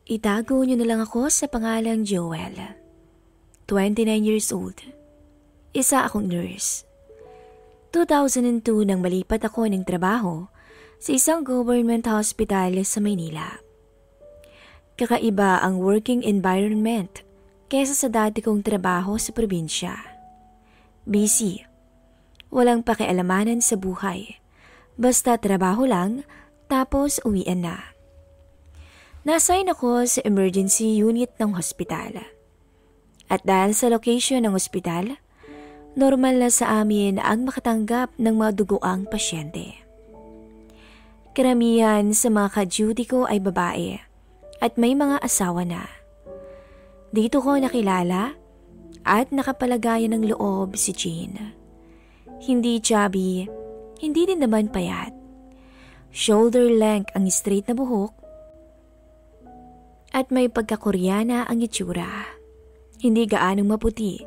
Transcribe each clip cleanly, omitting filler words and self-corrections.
Itago niyo na lang ako sa pangalang Joel. 29 years old. Isa akong nurse. 2002 nang malipat ako ng trabaho sa isang government hospital sa Maynila. Kakaiba ang working environment kesa sa dati kong trabaho sa probinsya. Busy. Walang pakialamanan sa buhay. Basta trabaho lang, tapos uwian na. Na-assign ako sa emergency unit ng hospital. At dahil sa location ng hospital, normal na sa amin ang makatanggap ng mga dugoang pasyente. Karamihan sa mga ka-duty ko ay babae at may mga asawa na. Dito ko nakilala at nakapalagayan ng loob si Jean. Hindi chubby, hindi din naman payat. Shoulder length ang straight na buhok at may pagkakoreana ang itsura. Hindi gaanong maputi,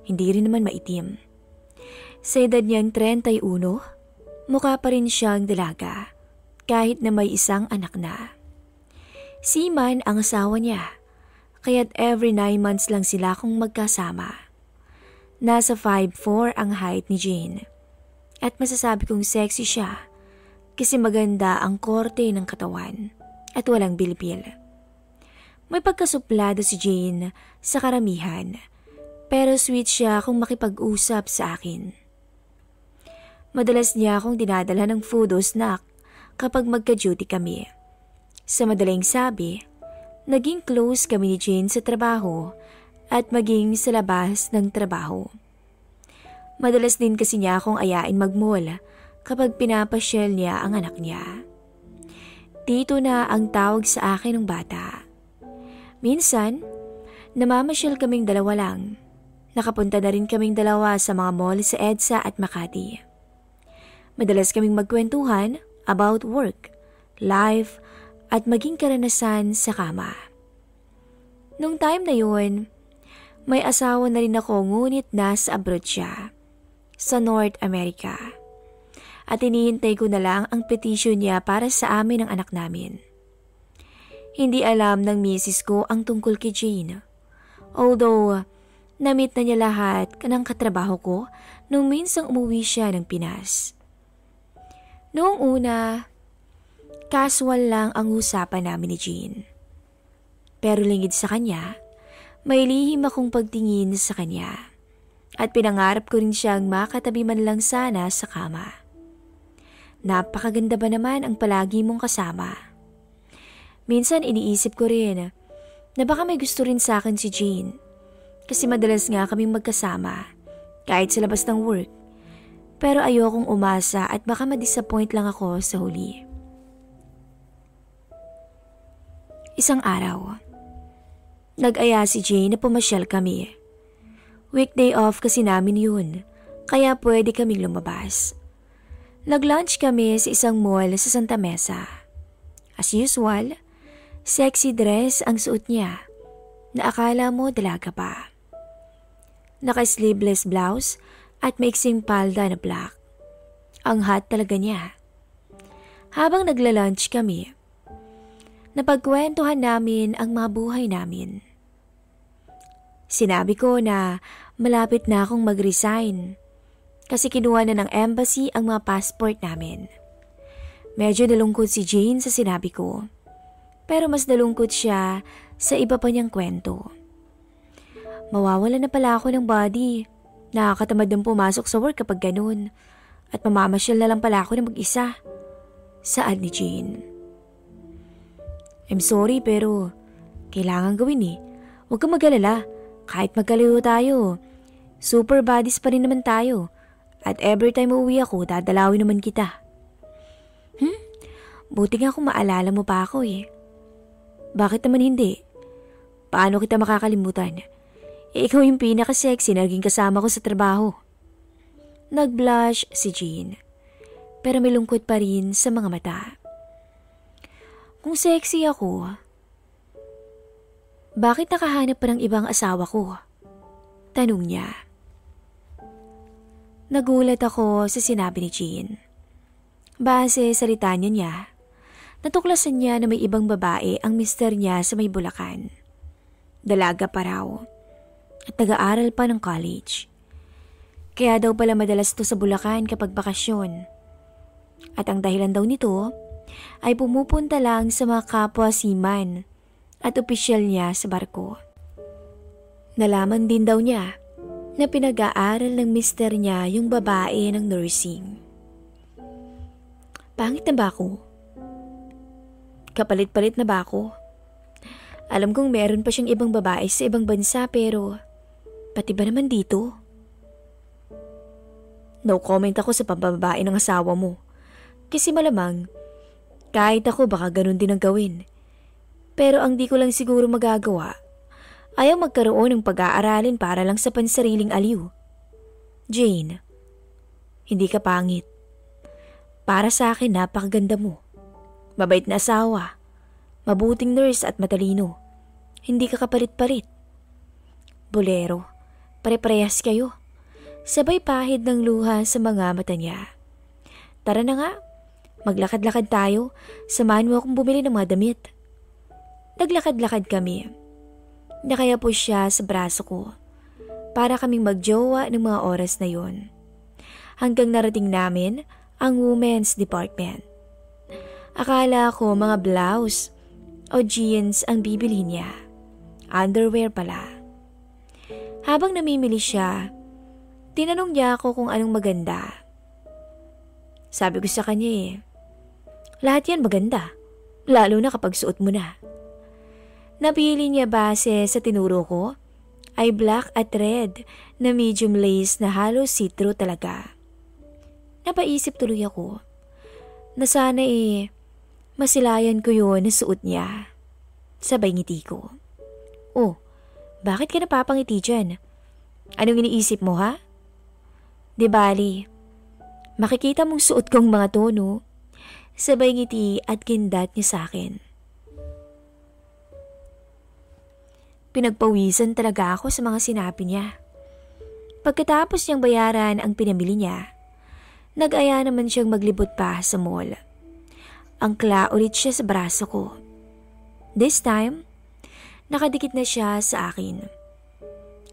hindi rin naman maitim. Sa edad niyang 31, mukha pa rin siyang dalaga kahit na may isang anak na. Seaman ang asawa niya, kaya't every 9 months lang sila kung magkasama. Nasa 5'4" ang height ni Jane at masasabi kong sexy siya kasi maganda ang korte ng katawan at walang bilbil. May pagkasuplado si Jane sa karamihan, pero sweet siya kung makipag-usap sa akin. Madalas niya akong dinadala ng food o snack kapag magka-duty kami. Sa madaling sabi, naging close kami ni Jane sa trabaho at maging sa labas ng trabaho. Madalas din kasi niya akong ayain mag-mall kapag pinapasyal niya ang anak niya. Tito na ang tawag sa akin ng bata. Minsan, namamasyal kaming dalawa lang. Nakapunta na rin kaming dalawa sa mga mall sa EDSA at Makati. Madalas kaming magkwentuhan about work, life, at maging karanasan sa kama. Nung time na yun, may asawa na rin ako ngunit nasa abroad siya, sa North America. At hinihintay ko na lang ang petition niya para sa amin ng anak namin. Hindi alam ng misis ko ang tungkol kay Jane. Although, na-meet na niya lahat ng katrabaho ko nung minsang umuwi siya ng Pinas. Noong una, casual lang ang usapan namin ni Jane. Pero lingid sa kanya, may lihim akong pagtingin sa kanya. At pinangarap ko rin siyang makatabi man lang sana sa kama. Napakaganda ba naman ang palagi mong kasama? Minsan iniisip ko rin na baka may gusto rin sa akin si Jane. Kasi madalas nga kaming magkasama, kahit sa labas ng work. Pero ayokong umasa at baka ma-disappoint lang ako sa huli. Isang araw, nag-aya si Jane na pumasyal kami. Weekday off kasi namin yun, kaya pwede kaming lumabas. Nag-lunch kami sa isang mall sa Santa Mesa. As usual, sexy dress ang suot niya na akala mo dalaga pa. Naka-sleeveless blouse at maiksing palda na black. Ang hot talaga niya. Habang nagla-lunch kami, napagkwentuhan namin ang mga buhay namin. Sinabi ko na malapit na akong mag-resign kasi kinuha na ng embassy ang mga passport namin. Medyo nalungkot si Jane sa sinabi ko. Pero mas nalungkot siya sa iba pa niyang kwento. Mawawala na pala ako ng body. Nakakatamad ng pumasok sa work kapag ganun. At mamamasyal na lang pala ako ng mag-isa. Saad ni Jane. I'm sorry pero kailangan gawin eh. Huwag kang mag-alala. Kahit magkalayo tayo, super bodies pa rin naman tayo. At every time uuwi ako, dadalawin naman kita. Buti nga kung maalala mo pa ako eh. Bakit naman hindi? Paano kita makakalimutan? Ikaw yung pinaka-sexy na naging kasama ko sa trabaho. Nag-blush si Jean, pero may lungkot pa rin sa mga mata. Kung sexy ako, bakit nakahanap pa ng ibang asawa ko? Tanong niya. Nagulat ako sa sinabi ni Jean. Base sa litanya niya, Natuklasan niya na may ibang babae ang mister niya sa may Bulacan. Dalaga pa raw at nag-aaral pa ng college. Kaya daw pala madalas to sa Bulacan kapag bakasyon. At ang dahilan daw nito ay pumupunta lang sa mga kapwa seaman at opisyal niya sa barko. Nalaman din daw niya na pinag-aaral ng mister niya yung babae ng nursing. Pangit na ba ako? Kapalit-palit na ba ako? Alam kong meron pa siyang ibang babae sa ibang bansa pero pati ba naman dito? No comment ako sa pambabae ng asawa mo. Kasi malamang kahit ako baka ganun din ang gawin. Pero ang di ko lang siguro magagawa, ayaw magkaroon ng pag-aaralin para lang sa pansariling aliw. Jane, hindi ka pangit. Para sa akin napakaganda mo. Mabait na asawa, mabuting nurse at matalino. Hindi ka kapalit-palit. Bolero, pare-parehas kayo. Sabay pahid ng luha sa mga mata niya. Tara na nga, maglakad-lakad tayo. Samahan mo akong bumili ng mga damit. Naglakad-lakad kami. Nakaya po siya sa braso ko. Para kaming magjowa ng mga oras na yon. Hanggang narating namin ang women's department. Akala ko mga blouse o jeans ang bibili niya. Underwear pala. Habang namimili siya, tinanong niya ako kung anong maganda. Sabi ko sa kanya lahat yan maganda, lalo na kapag suot mo na. Napili niya base sa tinuro ko ay black at red na medium lace na halos see-through talaga. Napaisip tuloy ako na sana masilayan ko yun na suot niya. Sabay ngiti ko. Oh, bakit ka napapangiti dyan? Anong iniisip mo ha? Di bali, makikita mong suot kong mga tono. Sabay ngiti at kindat niya sa akin. Pinagpawisan talaga ako sa mga sinabi niya. Pagkatapos niyang bayaran ang pinamili niya, nag-aya naman siyang maglibot pa sa mall. Angkla ulit siya sa braso ko. This time, nakadikit na siya sa akin.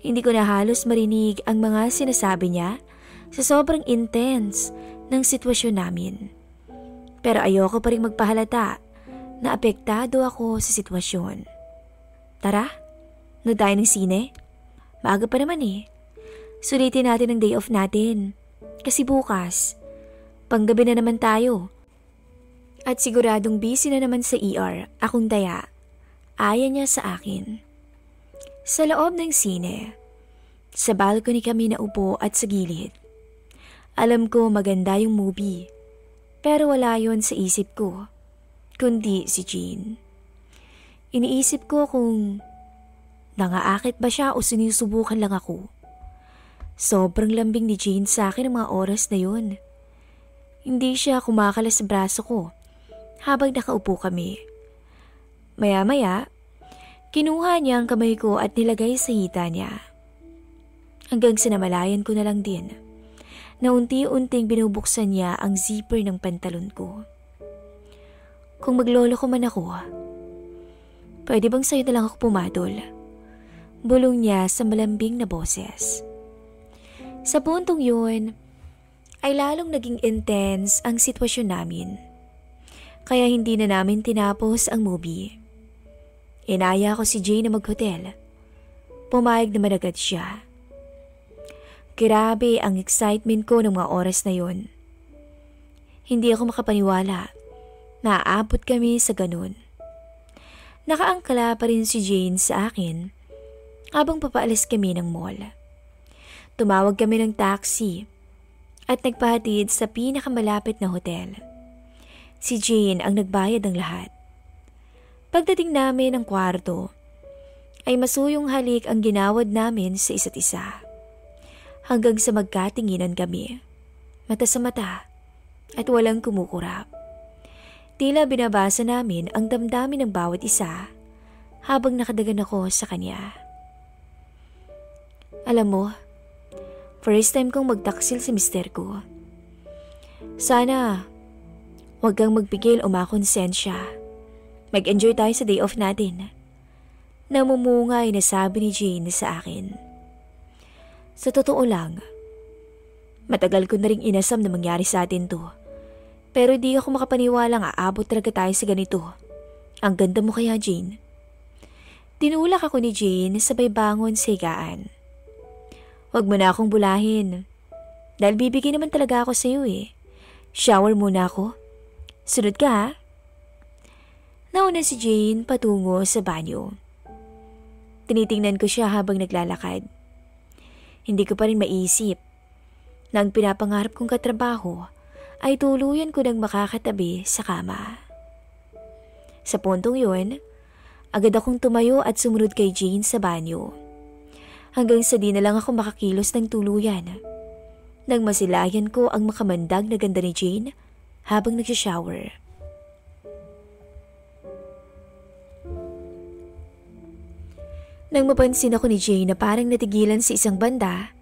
Hindi ko na halos marinig ang mga sinasabi niya sa sobrang intense ng sitwasyon namin. Pero ayoko pa rin magpahalata na apektado ako sa sitwasyon. Tara, no tayo ng sine? Maaga pa naman Sulitin natin ang day off natin. Kasi bukas, panggabi na naman tayo. At siguradong busy na naman sa ER, akong daya. Aya niya sa akin. Sa loob ng sine, sa balcony kami naupo at sa gilid. Alam ko maganda yung movie, pero wala yon sa isip ko, kundi si Jean. Iniisip ko kung nangaakit ba siya o sinusubukan lang ako. Sobrang lambing ni Jean sa akin ang mga oras na yun. Hindi siya kumakalas sa braso ko habang nakaupo kami. Maya-maya, kinuha niya ang kamay ko at nilagay sa hita niya. Hanggang sinamalayan ko na lang din na unti-unting binubuksan niya ang zipper ng pantalon ko. Kung maglolo ko man ako, pwede bang sa'yo na lang ako pumadol? Bulong niya sa malambing na boses. Sa puntong yun, ay lalong naging intense ang sitwasyon namin. Kaya hindi na namin tinapos ang movie. Inaya ko si Jane na mag-hotel. Pumayag naman agad siya. Grabe ang excitement ko ng mga oras na yun. Hindi ako makapaniwala na aabot kami sa ganun. Nakaangkala pa rin si Jane sa akin habang papaalis kami ng mall. Tumawag kami ng taxi at nagpahatid sa pinakamalapit na hotel. Si Jane ang nagbayad ng lahat. Pagdating namin ng kwarto, ay masuyong halik ang ginawad namin sa isa't isa. Hanggang sa magkatinginan kami, mata sa mata at walang kumukurap. Tila binabasa namin ang damdamin ng bawat isa habang nakadagan ako sa kanya. Alam mo, first time kong magtaksil si mister ko. Sana Huwag kang magpigil o makonsensya. Mag-enjoy tayo sa day off natin. Namumungay na sabi ni Jane sa akin. Sa totoo lang, matagal ko na ring inasam na mangyari sa atin to. Pero di ako makapaniwalang aabot talaga tayo sa ganito. Ang ganda mo kaya, Jane. Tinulak ako ni Jane sabay bangon sa higaan. Huwag mo na akong bulahin. Dahil bibigay naman talaga ako sa iyo eh. Shower muna ako. Sunod ka ha? Nauna si Jane patungo sa banyo. Tinitingnan ko siya habang naglalakad. Hindi ko pa rin maisip na ang pinapangarap kong katrabaho ay tuluyan ko ng makakatabi sa kama. Sa puntong yun, agad akong tumayo at sumunod kay Jane sa banyo. Hanggang sa di na lang ako makakilos ng tuluyan. Nang masilayan ko ang makamandag na ganda ni Jane habang nagsishower. Nang mapansin ako ni Jane na parang natigilan sa isang banda,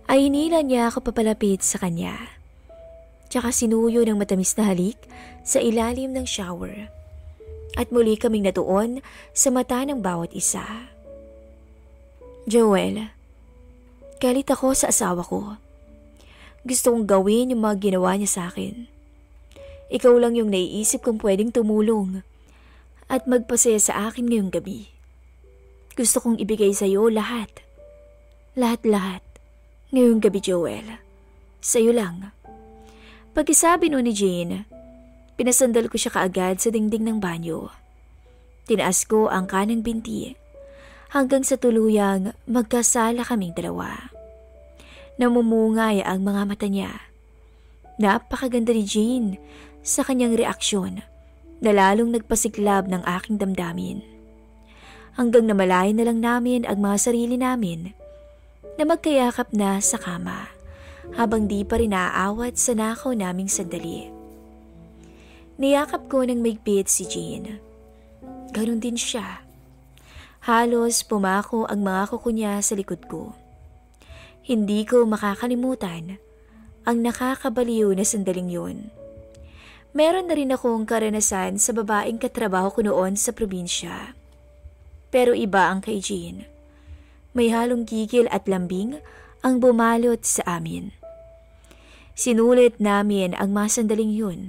ay hinila niya ako papalapit sa kanya. Tsaka sinuyo ng matamis na halik sa ilalim ng shower. At muli kaming natuon sa mata ng bawat isa. Joel, galit ako sa asawa ko. Gusto kong gawin yung mga ginawa niya sa akin. Ikaw lang yung naiisip kong pwedeng tumulong at magpasaya sa akin ngayong gabi. Gusto kong ibigay sa iyo lahat. Lahat-lahat. Ngayong gabi, Joel. Sa'yo lang. Pagkasabi no ni Jane, pinasandal ko siya kaagad sa dingding ng banyo. Tinaas ko ang kanang binti hanggang sa tuluyang magkasala kaming dalawa. Namumungay ang mga mata niya. Napakaganda ni Jane sa kanyang reaksyon na lalong nagpasiklab ng aking damdamin. Hanggang namalayan na lang namin ang mga sarili namin na magkayakap na sa kama habang di pa rin naaawat sa nakaw naming sandali. Niyakap ko ng maigpit si Jane. Ganon din siya. Halos pumako ang mga kuko niya sa likod ko. Hindi ko makakalimutan ang nakakabaliw na sandaling yun. Meron na rin akong karanasan sa babaeng katrabaho ko noon sa probinsya. Pero iba ang kay Jane. May halong gigil at lambing ang bumalot sa amin. Sinulit namin ang mga sandaling yun.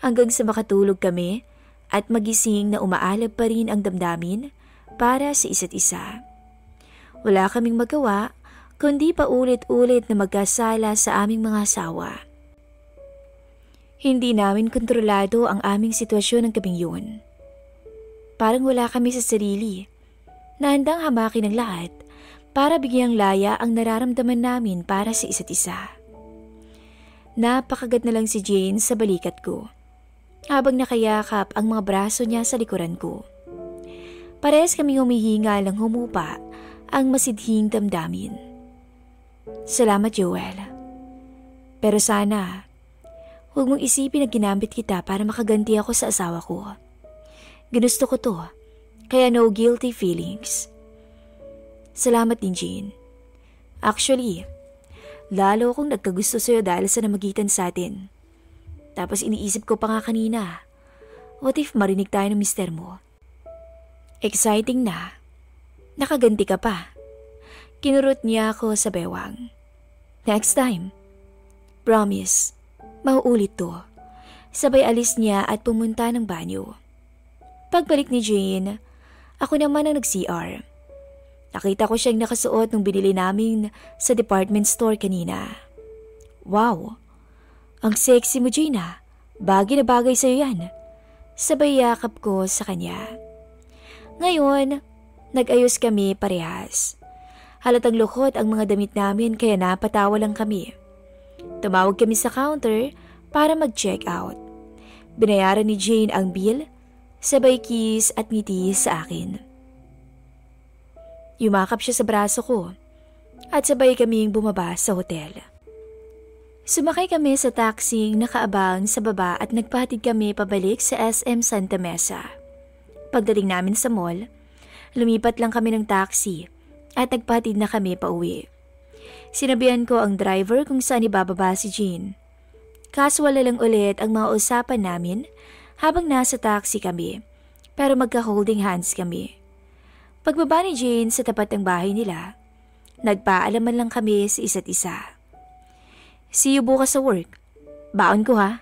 Hanggang sa makatulog kami at magising na umaalab pa rin ang damdamin para sa isa't isa. Wala kaming magawa kundi pa ulit-ulit na magkasala sa aming mga asawa. Hindi namin kontrolado ang aming sitwasyon ng gabing yun. Parang wala kami sa sarili na handang hamakin ang lahat para bigyang laya ang nararamdaman namin para sa isa't isa. Napakagat na lang si Jane sa balikat ko habang nakayakap ang mga braso niya sa likuran ko. Parehas kaming humihinga lang humupa ang masidhing damdamin. Salamat, Joel. Pero sana, huwag mong isipin na ginamit kita para makaganti ako sa asawa ko. Ginusto ko to, kaya no guilty feelings. Salamat din, Jane. Actually, lalo akong nagkagusto sa'yo dahil sa namagitan sa atin. Tapos iniisip ko pa nga kanina, what if marinig tayo ng mister mo? Exciting na. Nakaganti ka pa. Kinurot niya ako sa bewang. Next time. Promise, mauulit to. Sabay alis niya at pumunta ng banyo. Pagbalik ni Jane, ako naman ang nag-CR. Nakita ko siyang nakasuot nung binili namin sa department store kanina. Wow! Ang sexy mo, Jane ah. Bagay na bagay sa'yo yan. Sabay yakap ko sa kanya. Ngayon, nag-ayos kami parehas. Halatang lukot ang mga damit namin kaya napatawa lang kami. Tumawag kami sa counter para mag-check out. Binayaran ni Jane ang bill, sabay kiss at ngiti sa akin. Yumakap siya sa braso ko at sabay kaming bumaba sa hotel. Sumakay kami sa taxi nakaabang sa baba at nagpahatid kami pabalik sa SM Santa Mesa. Pagdating namin sa mall, lumipat lang kami ng taxi at nagpahatid na kami pauwi. Sinabihan ko ang driver kung saan ibababa si Jane Casual na lang ulit ang mga usapan namin habang nasa taxi kami, pero magka-holding hands kami. Pagbaba ni Jane sa tapat ng bahay nila, nagpaalaman lang kami sa isa't isa. See you bukas sa work. Baon ko ha?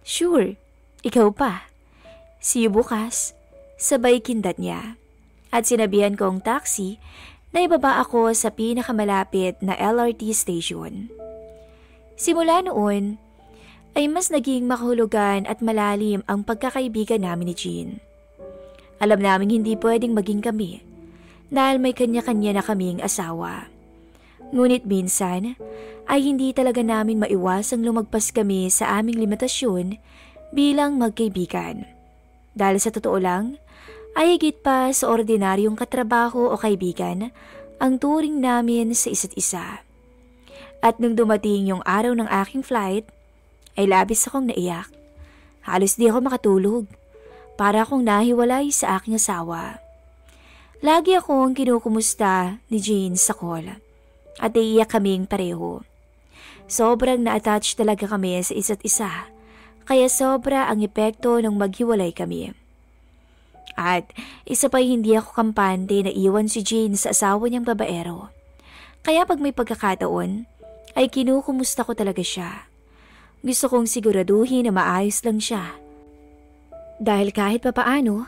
Sure, ikaw pa. See you bukas. Sabay kindat niya. At sinabihan ko ang taxi na ibaba ako sa pinakamalapit na LRT station. Simula noon, ay mas naging makahulugan at malalim ang pagkakaibigan namin ni Jean. Alam naming hindi pwedeng maging kami dahil may kanya-kanya na kaming asawa. Ngunit minsan ay hindi talaga namin maiwasang lumagpas kami sa aming limitasyon bilang magkaibigan. Dahil sa totoo lang, ay higit pa sa ordinaryong katrabaho o kaibigan ang turing namin sa isa't isa. At nung dumating yung araw ng aking flight, ay labis akong naiyak. Halos di ako makatulog. Para akong nahiwalay sa aking asawa. Lagi akong kinukumusta ni Jane sa call. At iiyak kaming pareho. Sobrang na-attach talaga kami sa isa't isa. Kaya sobra ang epekto nung maghiwalay kami. At isa pa'y hindi ako kampante na iwan si Jane sa asawa niyang babaero. Kaya pag may pagkakataon, ay kinukumusta ko talaga siya. Gusto kong siguraduhin na maayos lang siya. Dahil kahit papaano,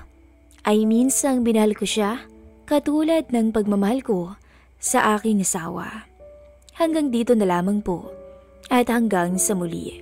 ay minsang binahal ko siya katulad ng pagmamahal ko sa aking asawa. Hanggang dito na lamang po at hanggang sa muli.